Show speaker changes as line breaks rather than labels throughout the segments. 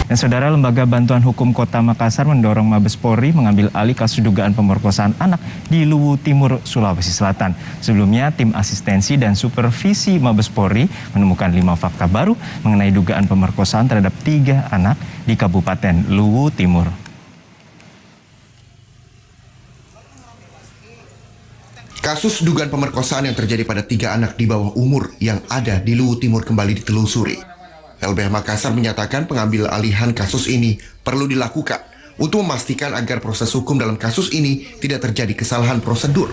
Dan saudara, Lembaga Bantuan Hukum Kota Makassar mendorong Mabes Polri mengambil alih kasus dugaan pemerkosaan anak di Luwu Timur, Sulawesi Selatan. Sebelumnya, tim asistensi dan supervisi Mabes Polri menemukan 5 fakta baru mengenai dugaan pemerkosaan terhadap 3 anak di Kabupaten Luwu Timur.
Kasus dugaan pemerkosaan yang terjadi pada 3 anak di bawah umur yang ada di Luwu Timur kembali ditelusuri. LBH Makassar menyatakan pengambil alihan kasus ini perlu dilakukan untuk memastikan agar proses hukum dalam kasus ini tidak terjadi kesalahan prosedur.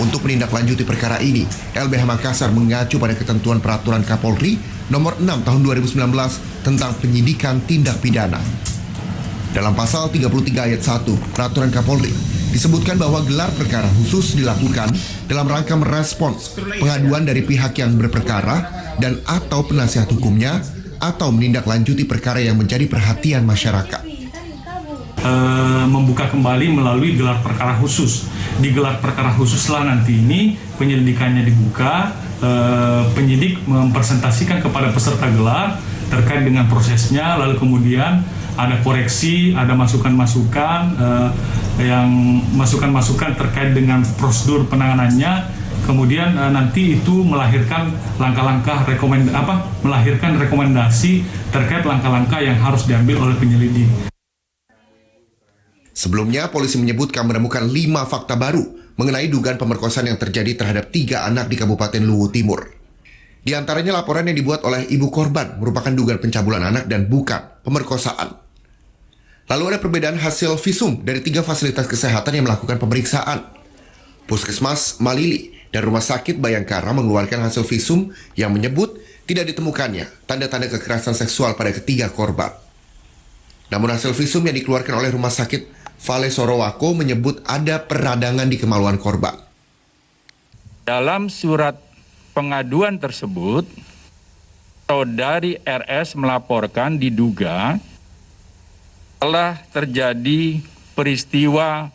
Untuk menindaklanjuti perkara ini, LBH Makassar mengacu pada ketentuan Peraturan Kapolri Nomor 6 Tahun 2019 tentang penyidikan tindak pidana. Dalam pasal 33 ayat 1 Peraturan Kapolri disebutkan bahwa gelar perkara khusus dilakukan dalam rangka merespons pengaduan dari pihak yang berperkara dan atau penasihat hukumnya atau menindaklanjuti perkara yang menjadi perhatian masyarakat.
Membuka kembali melalui gelar perkara khusus. Di gelar perkara khusus lah nanti ini penyelidikannya dibuka, penyidik mempresentasikan kepada peserta gelar terkait dengan prosesnya, lalu kemudian ada koreksi, ada masukan-masukan terkait dengan prosedur penanganannya, kemudian nanti itu melahirkan langkah-langkah melahirkan rekomendasi terkait langkah-langkah yang harus diambil oleh penyelidik.
Sebelumnya, polisi menyebutkan menemukan 5 fakta baru mengenai dugaan pemerkosaan yang terjadi terhadap 3 anak di Kabupaten Luwu Timur. Di antaranya laporan yang dibuat oleh ibu korban merupakan dugaan pencabulan anak dan bukan pemerkosaan. Lalu ada perbedaan hasil visum dari 3 fasilitas kesehatan yang melakukan pemeriksaan. Puskesmas Malili dan Rumah Sakit Bayangkara mengeluarkan hasil visum yang menyebut tidak ditemukannya tanda-tanda kekerasan seksual pada ketiga korban. Namun hasil visum yang dikeluarkan oleh Rumah Sakit Vale Sorowako menyebut ada peradangan di kemaluan korban.
Dalam surat pengaduan tersebut, saudari RS melaporkan diduga telah terjadi peristiwa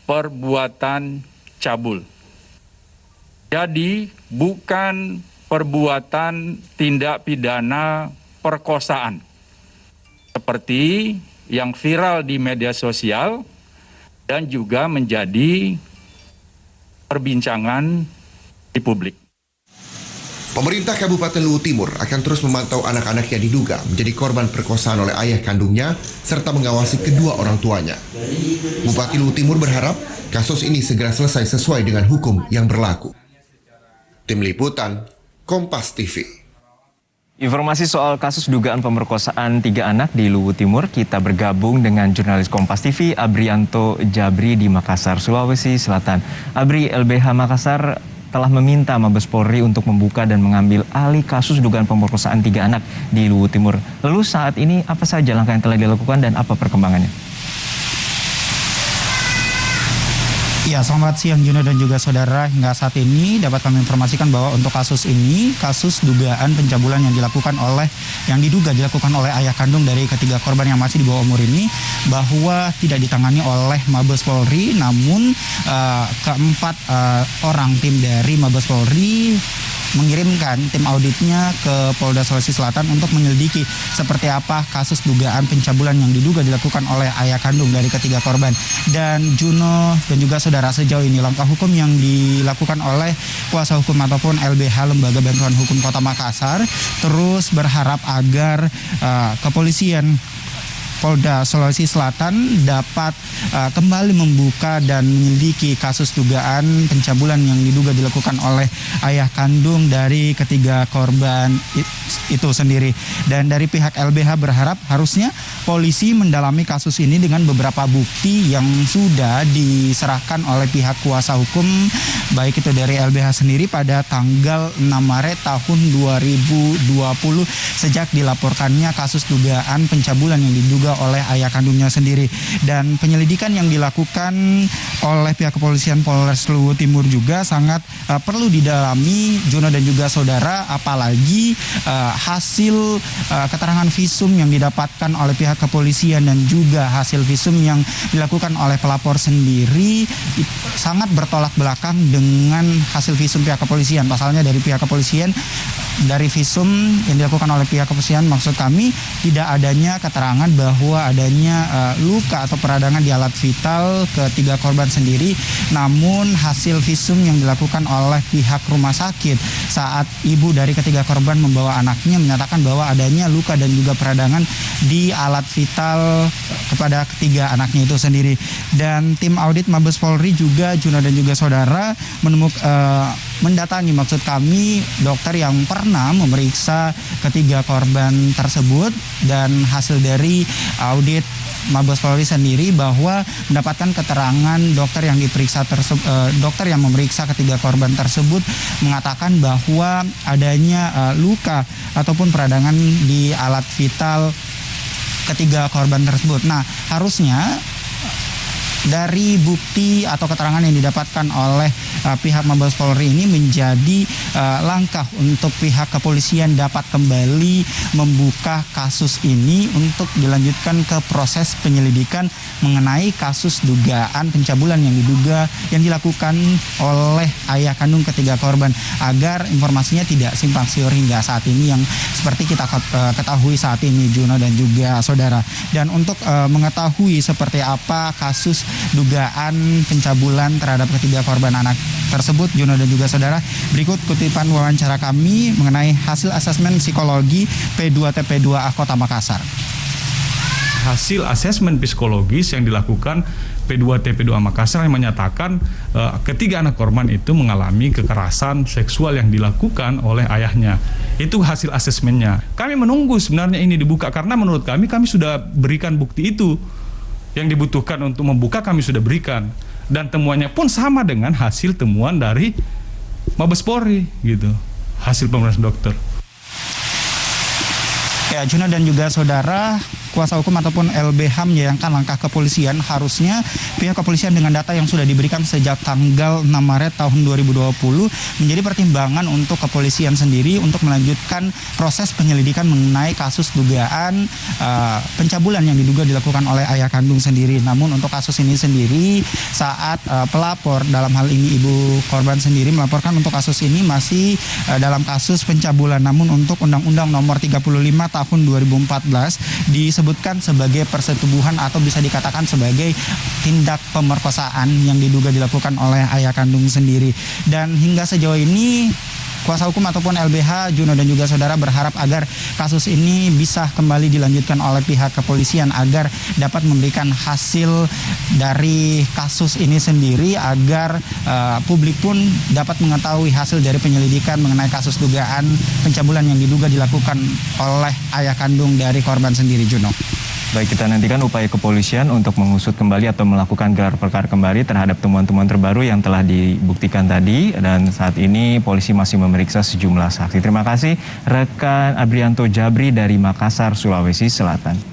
perbuatan cabul. Jadi bukan perbuatan tindak pidana perkosaan seperti yang viral di media sosial dan juga menjadi perbincangan di publik.
Pemerintah Kabupaten Luwu Timur akan terus memantau anak-anak yang diduga menjadi korban perkosaan oleh ayah kandungnya serta mengawasi kedua orang tuanya. Bupati Luwu Timur berharap kasus ini segera selesai sesuai dengan hukum yang berlaku. Tim Liputan, Kompas TV.
Informasi soal kasus dugaan pemerkosaan 3 anak di Luwu Timur, kita bergabung dengan jurnalis Kompas TV Abrianto Jabri di Makassar, Sulawesi Selatan. Abri, LBH Makassar telah meminta Mabes Polri untuk membuka dan mengambil alih kasus dugaan pemerkosaan 3 anak di Luwu Timur. Lalu saat ini apa saja langkah yang telah dilakukan dan apa perkembangannya?
Ya, selamat siang Juno dan juga saudara. Hingga saat ini dapat kami informasikan bahwa untuk kasus ini, kasus dugaan pencabulan yang diduga dilakukan oleh ayah kandung dari ketiga korban yang masih di bawah umur ini, bahwa tidak ditangani oleh Mabes Polri, namun keempat orang tim dari Mabes Polri mengirimkan tim auditnya ke Polda Sulawesi Selatan untuk menyelidiki seperti apa kasus dugaan pencabulan yang diduga dilakukan oleh ayah kandung dari ketiga korban. Dan Juno dan juga saudara, sejauh ini langkah hukum yang dilakukan oleh kuasa hukum ataupun LBH Lembaga Bantuan Hukum Kota Makassar terus berharap agar kepolisian Polda Sulawesi Selatan dapat kembali membuka dan menyelidiki kasus dugaan pencabulan yang diduga dilakukan oleh ayah kandung dari ketiga korban itu sendiri. Dan dari pihak LBH berharap harusnya polisi mendalami kasus ini dengan beberapa bukti yang sudah diserahkan oleh pihak kuasa hukum, baik itu dari LBH sendiri pada tanggal 6 Maret tahun 2020 sejak dilaporkannya kasus dugaan pencabulan yang diduga oleh ayah kandungnya sendiri. Dan penyelidikan yang dilakukan oleh pihak kepolisian Polres Luwu Timur juga sangat perlu didalami Juno dan juga saudara, apalagi hasil keterangan visum yang didapatkan oleh pihak kepolisian dan juga hasil visum yang dilakukan oleh pelapor sendiri sangat bertolak belakang dengan hasil visum pihak kepolisian. Pasalnya dari pihak kepolisian dari visum yang dilakukan oleh pihak kepolisian, maksud kami tidak adanya keterangan bahwa adanya luka atau peradangan di alat vital ketiga korban sendiri. Namun hasil visum yang dilakukan oleh pihak rumah sakit saat ibu dari ketiga korban membawa anaknya menyatakan bahwa adanya luka dan juga peradangan di alat vital kepada ketiga anaknya itu sendiri. Dan tim audit Mabes Polri juga, Juno dan juga saudara, mendatangi, maksud kami, dokter yang pernah memeriksa ketiga korban tersebut, dan hasil dari audit Mabes Polri sendiri bahwa mendapatkan keterangan dokter yang dokter yang memeriksa ketiga korban tersebut mengatakan bahwa adanya luka ataupun peradangan di alat vital ketiga korban tersebut. Nah, harusnya dari bukti atau keterangan yang didapatkan oleh pihak Mabes Polri ini menjadi langkah untuk pihak kepolisian dapat kembali membuka kasus ini untuk dilanjutkan ke proses penyelidikan mengenai kasus dugaan pencabulan yang dilakukan oleh ayah kandung ketiga korban, agar informasinya tidak simpang siur hingga saat ini yang seperti kita ketahui saat ini, Juno dan juga saudara. Dan untuk mengetahui seperti apa kasus dugaan pencabulan terhadap ketiga korban anak tersebut, Juno dan juga saudara, berikut kutipan wawancara kami mengenai hasil asesmen psikologi P2TP2A Kota Makassar.
Hasil asesmen psikologis yang dilakukan P2TP2A Makassar yang menyatakan ketiga anak korban itu mengalami kekerasan seksual yang dilakukan oleh ayahnya. Itu hasil asesmennya. Kami menunggu sebenarnya ini dibuka karena menurut kami sudah berikan bukti itu. Yang dibutuhkan untuk membuka kami sudah berikan, dan temuannya pun sama dengan hasil temuan dari Mabes Polri gitu, hasil pemeriksaan dokter.
Ya, Juno dan juga saudara, kuasa hukum ataupun LBH menyayangkan langkah kepolisian. Harusnya pihak kepolisian dengan data yang sudah diberikan sejak tanggal 6 Maret tahun 2020 menjadi pertimbangan untuk kepolisian sendiri untuk melanjutkan proses penyelidikan mengenai kasus dugaan pencabulan yang diduga dilakukan oleh ayah kandung sendiri. Namun untuk kasus ini sendiri, saat pelapor, dalam hal ini ibu korban sendiri, melaporkan untuk kasus ini masih dalam kasus pencabulan. Namun untuk Undang-Undang Nomor 35 tahun 2014 disebutkan sebagai persetubuhan atau bisa dikatakan sebagai tindak pemerkosaan yang diduga dilakukan oleh ayah kandung sendiri. Dan hingga sejauh ini kuasa hukum ataupun LBH, Juno dan juga saudara, berharap agar kasus ini bisa kembali dilanjutkan oleh pihak kepolisian agar dapat memberikan hasil dari kasus ini sendiri, agar publik pun dapat mengetahui hasil dari penyelidikan mengenai kasus dugaan pencabulan yang diduga dilakukan oleh ayah kandung dari korban sendiri, Juno.
Baik, kita nantikan upaya kepolisian untuk mengusut kembali atau melakukan gelar perkara kembali terhadap temuan-temuan terbaru yang telah dibuktikan tadi, dan saat ini polisi masih memeriksa sejumlah saksi. Terima kasih rekan Abrianto Jabri dari Makassar, Sulawesi Selatan.